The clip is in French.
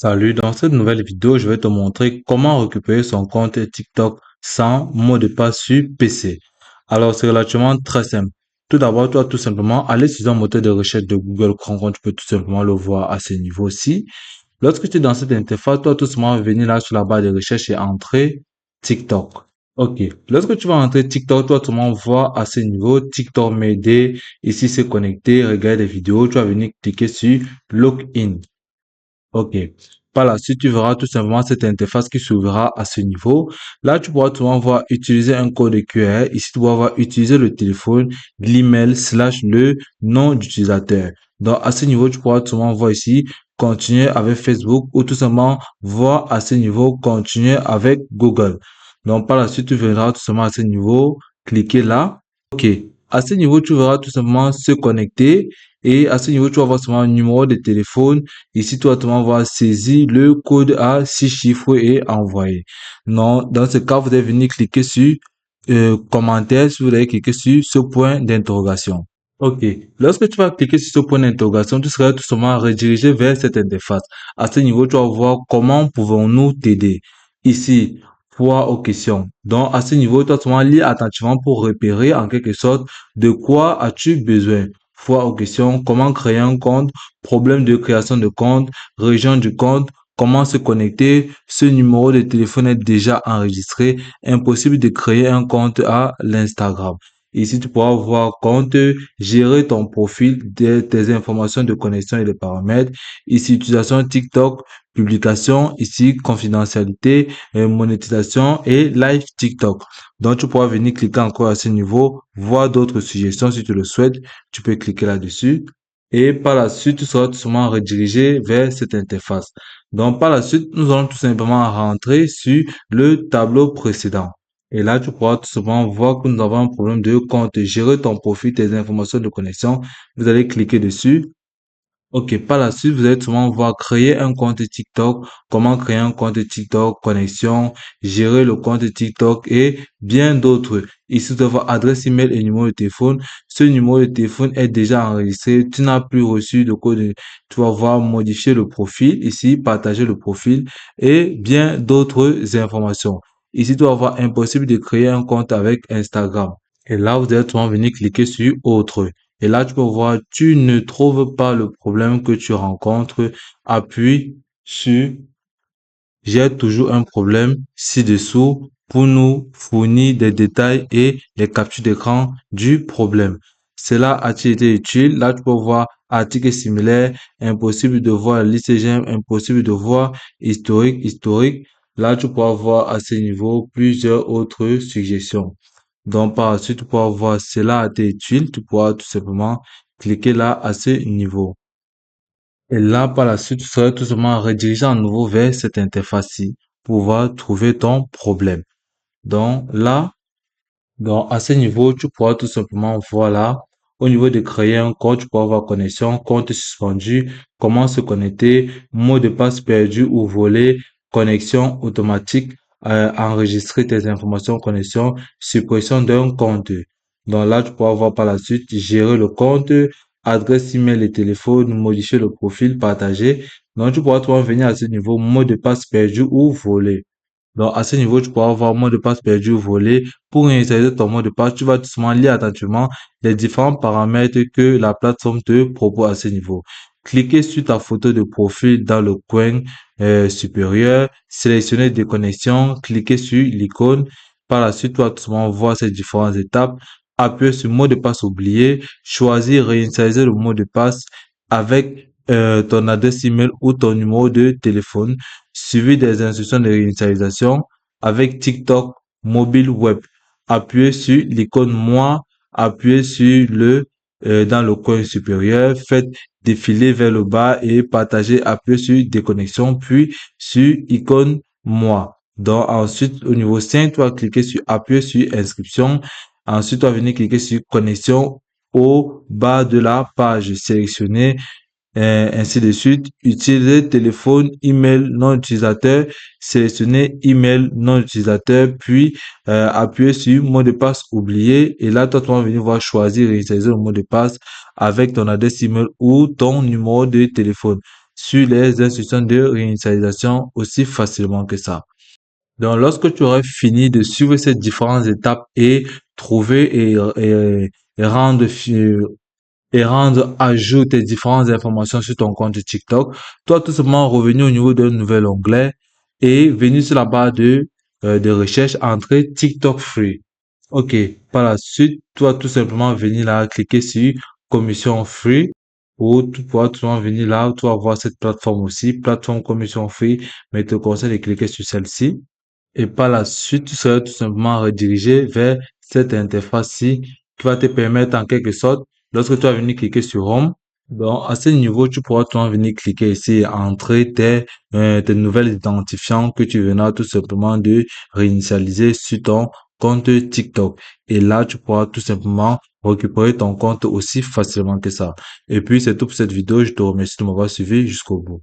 Salut, dans cette nouvelle vidéo, je vais te montrer comment récupérer son compte TikTok sans mot de passe sur PC. Alors, c'est relativement très simple. Tout d'abord, tu vas tout simplement aller sur un moteur de recherche de Google Chrome, comme tu peux tout simplement le voir à ce niveau-ci. Lorsque tu es dans cette interface, tu vas tout simplement venir là sur la barre de recherche et entrer TikTok. Ok. Lorsque tu vas entrer TikTok, tu vas tout simplement voir à ce niveau TikTok m'aider. Ici, c'est connecté, regarder des vidéos. Tu vas venir cliquer sur Login. Ok. Par la suite, tu verras tout simplement cette interface qui s'ouvrira à ce niveau. Là, tu pourras souvent voir utiliser un code QR. Ici, tu pourras voir utiliser le téléphone, l'email slash le nom d'utilisateur. Donc, à ce niveau, tu pourras souvent voir ici continuer avec Facebook ou tout simplement voir à ce niveau continuer avec Google. Donc, par la suite, tu verras tout simplement à ce niveau, cliquer là. Ok. À ce niveau, tu verras tout simplement se connecter et à ce niveau, tu vas voir seulement un numéro de téléphone. Ici, tu vas tout simplement voir saisir le code à 6 chiffres et envoyer. Non, dans ce cas, vous devez venir cliquer sur commentaire si vous allez cliquer sur ce point d'interrogation. Ok. Lorsque tu vas cliquer sur ce point d'interrogation, tu seras tout simplement redirigé vers cette interface. À ce niveau, tu vas voir comment pouvons-nous t'aider. Ici, foi aux questions. Donc, à ce niveau, tu vas seulement lire attentivement pour repérer en quelque sorte de quoi as-tu besoin. Foi aux questions, comment créer un compte, problème de création de compte, région du compte, comment se connecter, ce numéro de téléphone est déjà enregistré, impossible de créer un compte à l'Instagram. Ici, tu pourras voir compte, gérer ton profil, tes informations de connexion et de paramètres. Ici, utilisation TikTok, publication, ici, confidentialité, monétisation et live TikTok. Donc, tu pourras venir cliquer encore à ce niveau, voir d'autres suggestions si tu le souhaites. Tu peux cliquer là-dessus. Et par la suite, tu seras tout simplement redirigé vers cette interface. Donc, par la suite, nous allons tout simplement rentrer sur le tableau précédent. Et là, tu pourras tout simplement voir que nous avons un problème de compte. Gérer ton profil, tes informations de connexion. Vous allez cliquer dessus. Ok, par la suite, vous allez souvent voir créer un compte TikTok, comment créer un compte TikTok, connexion, gérer le compte TikTok et bien d'autres. Ici, tu vas voir adresse email et numéro de téléphone. Ce numéro de téléphone est déjà enregistré. Tu n'as plus reçu de code. Tu vas voir modifier le profil. Ici, partager le profil et bien d'autres informations. Ici, tu vas voir impossible de créer un compte avec Instagram. Et là, vous allez souvent venir cliquer sur autre. Et là, tu peux voir, tu ne trouves pas le problème que tu rencontres. Appuie sur j'ai toujours un problème ci-dessous pour nous fournir des détails et les captures d'écran du problème. Cela a-t-il été utile? Là, tu peux voir article similaire, impossible de voir la liste j'aime, impossible de voir historique. Là, tu pourras voir à ce niveau plusieurs autres suggestions. Donc, par la suite, tu pourras voir cela a été utile. Tu pourras tout simplement cliquer là à ce niveau. Et là, par la suite, tu seras tout simplement redirigé à nouveau vers cette interface-ci pour pouvoir trouver ton problème. Donc, là, à ce niveau, tu pourras tout simplement, voilà, au niveau de créer un compte, tu pourras avoir connexion, compte suspendu, comment se connecter, mot de passe perdu ou volé, connexion automatique, enregistrer tes informations, connexion, suppression d'un compte. Donc là, tu pourras voir par la suite, gérer le compte, adresse email et téléphone, modifier le profil, partager. Donc, tu pourras toi venir à ce niveau, mot de passe perdu ou volé. Donc, à ce niveau, tu pourras avoir mot de passe perdu ou volé. Pour initialiser ton mot de passe, tu vas tout simplement lire attentivement les différents paramètres que la plateforme te propose à ce niveau. Cliquez sur ta photo de profil dans le coin supérieur, sélectionnez des connexions, cliquez sur l'icône. Par la suite, tu vas tout simplement voir ces différentes étapes. Appuyez sur mot de passe oublié, choisir réinitialiser le mot de passe avec ton adresse email ou ton numéro de téléphone suivi des instructions de réinitialisation avec TikTok mobile web. Appuyez sur l'icône moi, appuyez sur le dans le coin supérieur, faites défiler vers le bas et partagez, appuyez sur déconnexion, puis sur icône moi. Donc ensuite au niveau 5, tu vas cliquer sur appuyer sur inscription. Ensuite, tu vas venir cliquer sur connexion au bas de la page. Sélectionnez ainsi de suite. Utilisez téléphone, email non utilisateur, sélectionnez email non utilisateur, puis appuyez sur mot de passe oublié. Et là, toi, tu vas venir voir choisir et utiliser le mot de passe avec ton adresse email ou ton numéro de téléphone. sur les instructions de réinitialisation aussi facilement que ça. Donc, lorsque tu aurais fini de suivre ces différentes étapes et trouver et rendre, et rendre à jour tes différentes informations sur ton compte TikTok, toi, tout simplement revenir au niveau d'un nouvel onglet et venir sur la barre de recherche, entrer TikTok Free. OK. Par la suite, toi, tout simplement venir là, cliquer sur commission free ou tu pourras tout simplement venir là, tu vas voir cette plateforme aussi, plateforme commission free, mais je te conseille de cliquer sur celle-ci. Et par la suite, tu seras tout simplement redirigé vers cette interface-ci qui va te permettre en quelque sorte, lorsque tu vas venir cliquer sur Home, donc à ce niveau, tu pourras tout simplement venir cliquer ici et entrer tes nouvelles identifiants que tu viendras tout simplement de réinitialiser sur ton compte TikTok. Et là, tu pourras tout simplement récupérer ton compte aussi facilement que ça. Et puis, c'est tout pour cette vidéo. Je te remercie de m'avoir suivi jusqu'au bout.